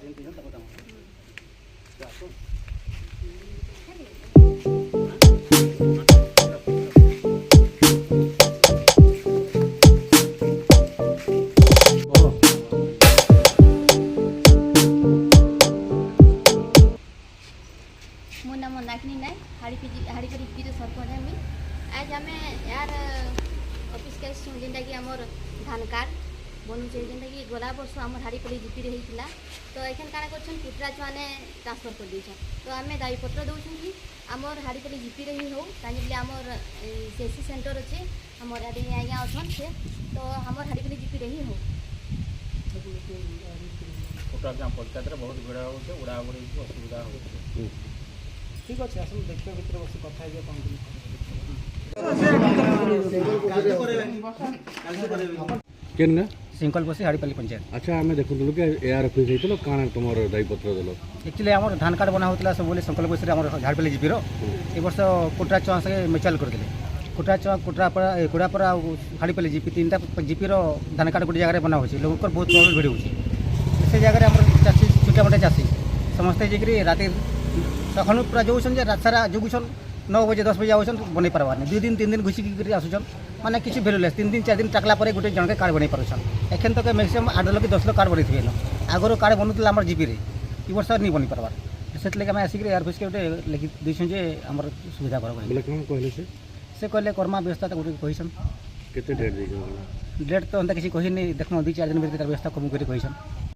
मो नाम नागनी नायक हाड़ीपरी जीपी सरपंच है आज आम यार ऑफिस के जेनटा कि आमर धान कार्ड बनुचे जेनटा कि गला वर्ष आम हाड़ीपली जीपी होता तो एखन काଣା कर कुटरा छुआ ने ट्रांसफर कर दी तो आम दायीपत्र दौन कि आमर हाड़ीपली जीपी ही हो कहीं आमर सीएससी सेंटर अच्छे आमर आज्ञा अच्छा से तो आमर हाड़ीपली जीपी ही हो पंचायत बहुत भिड़ हो उड़ा उड़ी असुविधा हो ठीक अच्छे आस देखिए भितर बस कथा केन सिंकल बसी हाड़ीपल्ली पंचायत। अच्छा आम देखु कि एआर ऑफिस होइतलो काना तुमर दायीपत्र देलो एक्चुअली आम धान कार्ड बना होता सब बोले संकल्प बसी झाड़पल्ली जीपी ए वर्ष कुटरा चुआ से म्यूचुआल करते कुटरा चुआ कुड़ापरा हाड़ीपल्ली जीपी तीन जीपी धान कार्ड गोटे जगह बना हो लोक बहुत प्रॉब्लम भिड़ हो से जगह चाषी छोटा मोटा चाषी समस्ते जाकि राति सखन पूरा जोन रात सारा जोगुन 9 बजे 10 बजे आउन बन पार्बार नहीं 2 दिन 3 दिन घुसिक आसुन माने किसी भैल्यूलेस 3 दिन 4 दिन टाकला गोटे जन कार्ड बन पार्छन एखन तक मैक्सिमम 8 लोग 10 लोग कार्ड बनई थे आगर कार्ड बनूला आम जीपी ये वर्ष नहीं बन पार्बार से आम आसिक एयर ऑफिस के गोटे लिखि देछन जे आम सुविधा कर कहले से कहले कर्मा व्यवस्था गोटे कहीसन केते डेट डेट तो अंत किसी कही नहीं देखो 2-4 दिन व्यवस्था कम कर